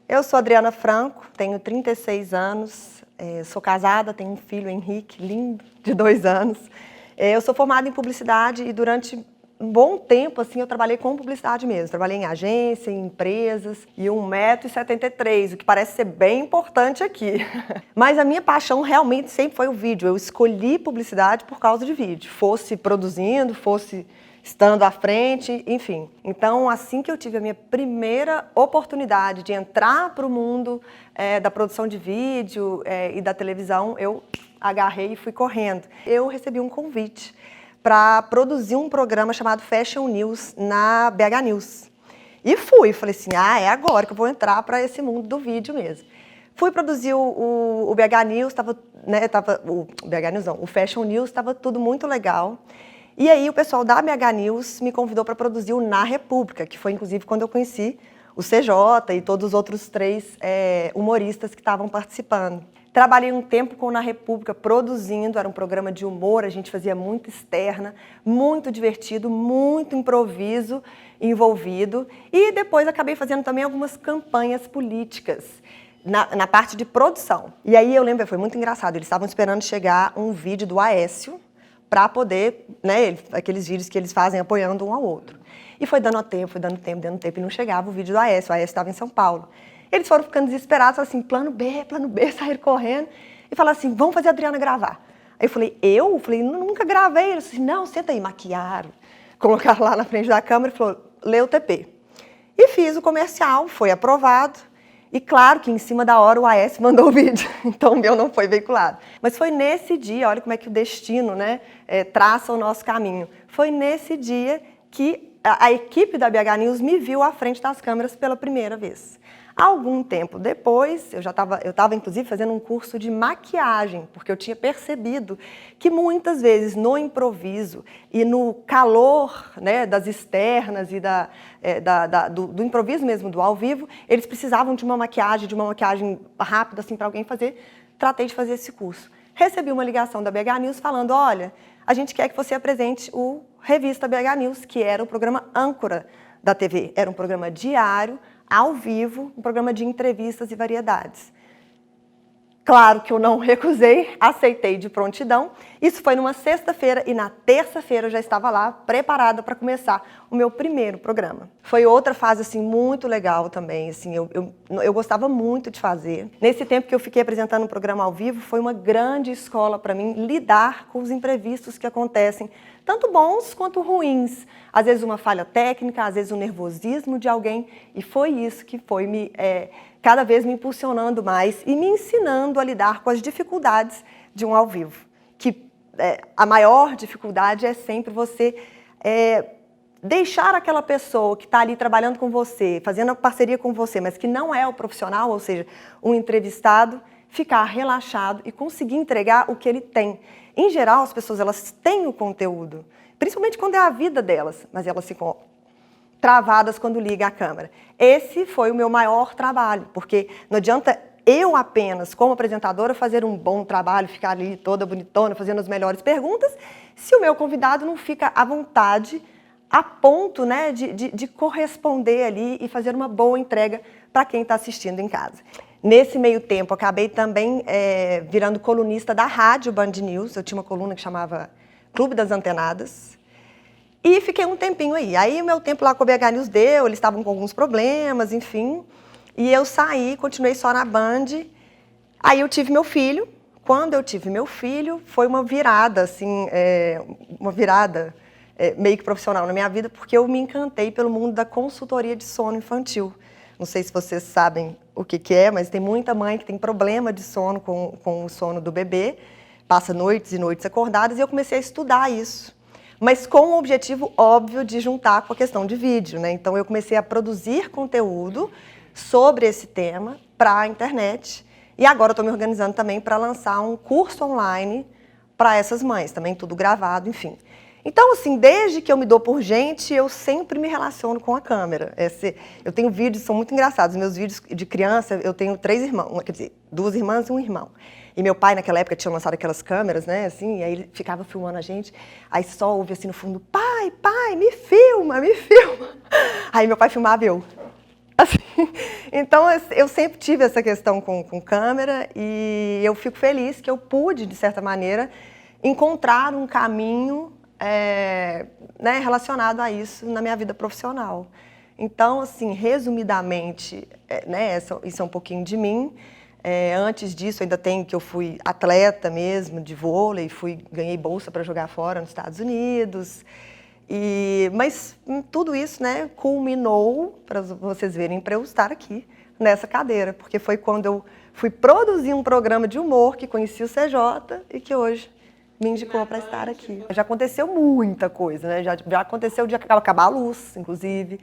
Eu sou Adriana Franco, tenho 36 anos, sou casada, tenho um filho, Henrique, lindo, de 2 anos. Eu sou formada em publicidade e durante um bom tempo assim, eu trabalhei com publicidade mesmo. Trabalhei em agência, em empresas e 1,73 m, o que parece ser bem importante aqui. Mas a minha paixão realmente sempre foi o vídeo. Eu escolhi publicidade por causa de vídeo, fosse produzindo, fosse estando à frente, enfim. Então, assim que eu tive a minha primeira oportunidade de entrar para o mundo da produção de vídeo e da televisão, eu agarrei e fui correndo. Eu recebi um convite para produzir um programa chamado Fashion News na BH News. E falei assim, é agora que eu vou entrar para esse mundo do vídeo mesmo. Fui produzir o BH News, o Fashion News, estava tudo muito legal. E aí o pessoal da BH News me convidou para produzir o Na República, que foi inclusive quando eu conheci o CJ e todos os outros 3 humoristas que estavam participando. Trabalhei um tempo com o Na República produzindo, era um programa de humor, a gente fazia muito externa, muito divertido, muito improviso envolvido. E depois acabei fazendo também algumas campanhas políticas na parte de produção. E aí eu lembro, foi muito engraçado, eles estavam esperando chegar um vídeo do Aécio, para poder, aqueles vídeos que eles fazem apoiando um ao outro. E foi dando tempo, e não chegava o vídeo do Aécio. O Aécio estava em São Paulo. Eles foram ficando desesperados, assim, plano B, saíram correndo e falaram assim, vamos fazer a Adriana gravar. Aí eu falei, eu? Nunca gravei. Eles assim, não, senta aí, maquiaram, colocaram lá na frente da câmera e falou, lê o TP. E fiz o comercial, foi aprovado. E claro que em cima da hora o Aécio mandou o vídeo, então o meu não foi veiculado. Mas foi nesse dia, olha como é que o destino traça o nosso caminho. Foi nesse dia que a equipe da BH News me viu à frente das câmeras pela primeira vez. Algum tempo depois, eu estava inclusive fazendo um curso de maquiagem, porque eu tinha percebido que muitas vezes no improviso e no calor das externas e do improviso mesmo, do ao vivo, eles precisavam de uma maquiagem rápida assim, para alguém fazer. Tratei de fazer esse curso. Recebi uma ligação da BH News falando, olha, a gente quer que você apresente o Revista BH News, que era o programa âncora da TV. Era um programa diário, ao vivo, um programa de entrevistas e variedades. Claro que eu não recusei, aceitei de prontidão. Isso foi numa sexta-feira e na terça-feira eu já estava lá, preparada para começar o meu primeiro programa. Foi outra fase assim, muito legal também, assim, eu gostava muito de fazer. Nesse tempo que eu fiquei apresentando um programa ao vivo, foi uma grande escola para mim lidar com os imprevistos que acontecem, tanto bons quanto ruins. Às vezes uma falha técnica, às vezes um nervosismo de alguém, e foi isso que foi cada vez me impulsionando mais e me ensinando a lidar com as dificuldades de um ao vivo. Que a maior dificuldade é sempre você deixar aquela pessoa que está ali trabalhando com você, fazendo a parceria com você, mas que não é o profissional, ou seja, um entrevistado, ficar relaxado e conseguir entregar o que ele tem. Em geral, as pessoas elas têm o conteúdo, principalmente quando é a vida delas, mas elas ficam travadas quando liga a câmera. Esse foi o meu maior trabalho, porque não adianta eu apenas, como apresentadora, fazer um bom trabalho, ficar ali toda bonitona, fazendo as melhores perguntas, se o meu convidado não fica à vontade, a ponto de corresponder ali e fazer uma boa entrega para quem está assistindo em casa. Nesse meio tempo, acabei também virando colunista da rádio Band News. Eu tinha uma coluna que chamava Clube das Antenadas. E fiquei um tempinho aí. Aí o meu tempo lá com a BH News deu, eles estavam com alguns problemas, enfim. E eu saí, continuei só na Band. Aí eu tive meu filho. Quando eu tive meu filho, foi uma virada, assim, meio que profissional na minha vida, porque eu me encantei pelo mundo da consultoria de sono infantil. Não sei se vocês sabem o que é, mas tem muita mãe que tem problema de sono com o sono do bebê, passa noites e noites acordadas, e eu comecei a estudar isso. Mas com o objetivo óbvio de juntar com a questão de vídeo, Então eu comecei a produzir conteúdo sobre esse tema para a internet. E agora eu estou me organizando também para lançar um curso online para essas mães, também tudo gravado, enfim. Então, assim, desde que eu me dou por gente, eu sempre me relaciono com a câmera. Eu tenho vídeos, são muito engraçados. Meus vídeos de criança, eu tenho 3 irmãos, quer dizer, 2 irmãs e um irmão. E meu pai, naquela época, tinha lançado aquelas câmeras, assim, e aí ele ficava filmando a gente. Aí só ouve assim no fundo, pai, me filma, me filma. Aí meu pai filmava e eu... Assim, então, eu sempre tive essa questão com câmera e eu fico feliz que eu pude, de certa maneira, encontrar um caminho né, relacionado a isso na minha vida profissional. Então, assim, resumidamente, né, isso é um pouquinho de mim. Antes disso, ainda tem que eu fui atleta mesmo, de vôlei, ganhei bolsa para jogar fora nos Estados Unidos. Mas tudo isso, né, culminou, para vocês verem, para eu estar aqui nessa cadeira, porque foi quando eu fui produzir um programa de humor que conheci o CJ e que hoje me indicou para estar aqui. Já aconteceu muita coisa, né? Já aconteceu de acabar a luz, inclusive.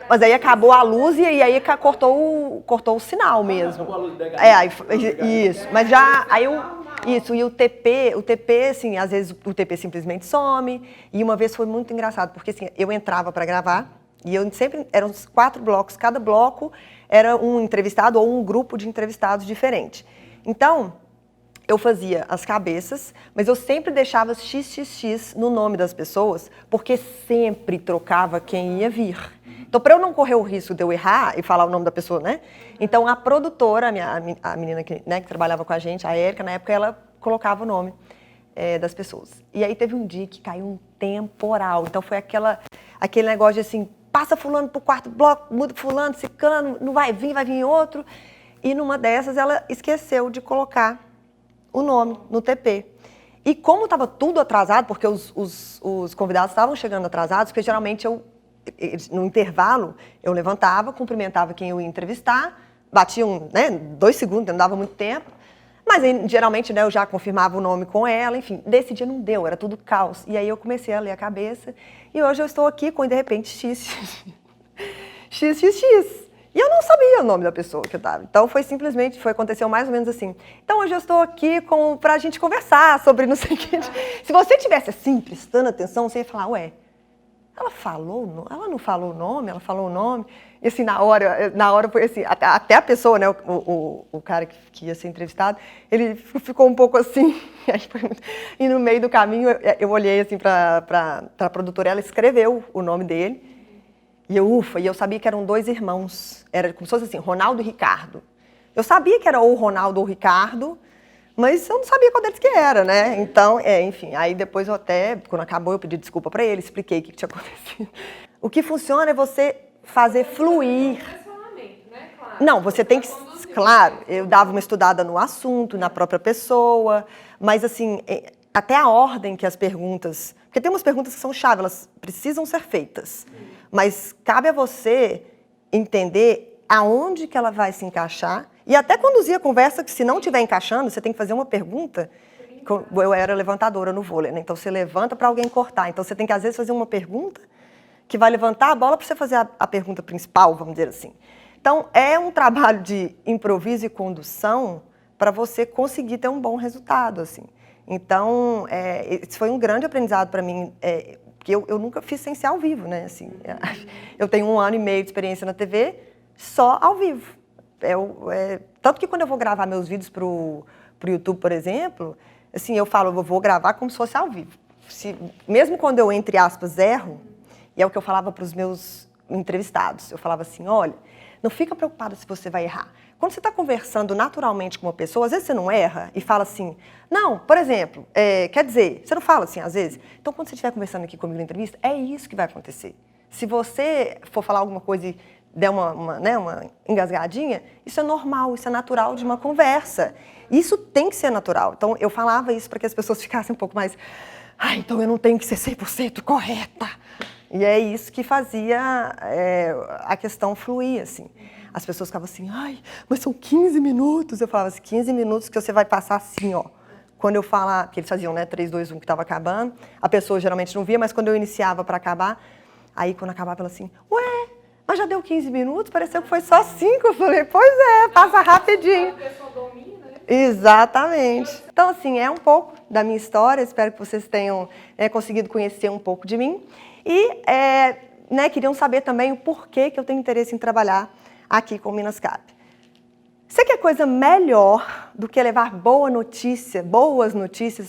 Mas aí acabou a luz e aí cortou o sinal mesmo. Isso. Mas já aí isso, e o TP, assim, às vezes o TP simplesmente some. E uma vez foi muito engraçado, porque assim, eu entrava para gravar e eu sempre eram 4 blocos, cada bloco era um entrevistado ou um grupo de entrevistados diferente. Então, eu fazia as cabeças, mas eu sempre deixava XXX no nome das pessoas, porque sempre trocava quem ia vir. Então, para eu não correr o risco de eu errar e falar o nome da pessoa, né? Então, a produtora, a menina que trabalhava com a gente, a Érica, na época, ela colocava o nome das pessoas. E aí teve um dia que caiu um temporal. Então, foi aquele negócio de assim, passa fulano pro quarto bloco, muda fulano, ciclano, não vai vir outro. E numa dessas, ela esqueceu de colocar o nome no TP. E como estava tudo atrasado, porque os convidados estavam chegando atrasados, porque geralmente no intervalo, eu levantava, cumprimentava quem eu ia entrevistar, batia 2 segundos, não dava muito tempo, mas aí, geralmente, né, eu já confirmava o nome com ela, enfim, desse dia não deu, era tudo caos. E aí eu comecei a ler a cabeça, e hoje eu estou aqui com, de repente, XXX. E eu não sabia o nome da pessoa que eu estava. Então, aconteceu mais ou menos assim. Então, hoje eu estou aqui para a gente conversar sobre não sei o que. Se você tivesse assim, prestando atenção, você ia falar, ué, ela não falou o nome, ela falou o nome. E assim, na hora foi assim, até a pessoa, né, o cara que ia ser entrevistado, ele ficou um pouco assim. E no meio do caminho, eu olhei assim para a produtora, ela escreveu o nome dele. E eu sabia que eram 2 irmãos. Era como se fosse assim, Ronaldo e Ricardo. Eu sabia que era ou Ronaldo ou Ricardo, mas eu não sabia qual deles que era, né? Então, enfim, aí depois quando acabou, eu pedi desculpa para ele, expliquei o que tinha acontecido. O que funciona é você fazer fluir. Não, você tem que, claro, eu dava uma estudada no assunto, na própria pessoa, mas assim, até a ordem que as perguntas, porque tem umas perguntas que são chave, elas precisam ser feitas, mas cabe a você entender aonde que ela vai se encaixar e até conduzir a conversa, que se não estiver encaixando, você tem que fazer uma pergunta. Eu era levantadora no vôlei, né? Então você levanta para alguém cortar, então você tem que às vezes fazer uma pergunta que vai levantar a bola para você fazer a pergunta principal, vamos dizer assim. Então, é um trabalho de improviso e condução para você conseguir ter um bom resultado, assim. Então, esse foi um grande aprendizado para mim, porque eu nunca fiz sem ser ao vivo, né? Assim, eu tenho 1 ano e meio de experiência na TV só ao vivo. Tanto que quando eu vou gravar meus vídeos para o YouTube, por exemplo, assim, eu vou gravar como se fosse ao vivo. Mesmo quando eu, entre aspas, erro, e é o que eu falava para os meus entrevistados, eu falava assim, olha, não fica preocupada se você vai errar. Quando você está conversando naturalmente com uma pessoa, às vezes você não erra e fala assim, não, por exemplo, quer dizer, você não fala assim às vezes? Então, quando você estiver conversando aqui comigo na entrevista, é isso que vai acontecer. Se você for falar alguma coisa e der uma engasgadinha, isso é normal, isso é natural de uma conversa. Isso tem que ser natural. Então, eu falava isso para que as pessoas ficassem um pouco mais, então eu não tenho que ser 100% correta. E é isso que fazia a questão fluir, assim. As pessoas ficavam assim, mas são 15 minutos. Eu falava assim, 15 minutos que você vai passar assim, ó. Quando eu falar, que eles faziam, né, 3, 2, 1, que estava acabando, a pessoa geralmente não via, mas quando eu iniciava para acabar, aí quando acabava ela assim, ué, mas já deu 15 minutos? Pareceu que foi só 5. Eu falei, pois passa rapidinho. A pessoa domina, né? Exatamente. Então, assim, é um pouco da minha história, espero que vocês tenham conseguido conhecer um pouco de mim. E queriam saber também o porquê que eu tenho interesse em trabalhar aqui com o Minascap. Você quer coisa melhor do que levar boas notícias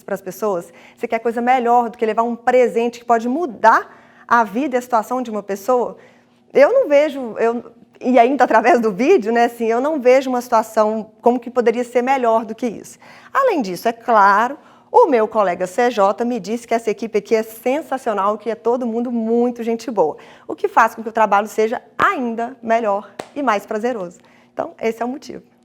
para as pessoas? Você quer coisa melhor do que levar um presente que pode mudar a vida e a situação de uma pessoa? Eu não vejo, e ainda através do vídeo, né, assim, eu não vejo uma situação como que poderia ser melhor do que isso. Além disso, é claro, o meu colega CJ me disse que essa equipe aqui é sensacional, que é todo mundo muito gente boa, o que faz com que o trabalho seja ainda melhor e mais prazeroso. Então, esse é o motivo.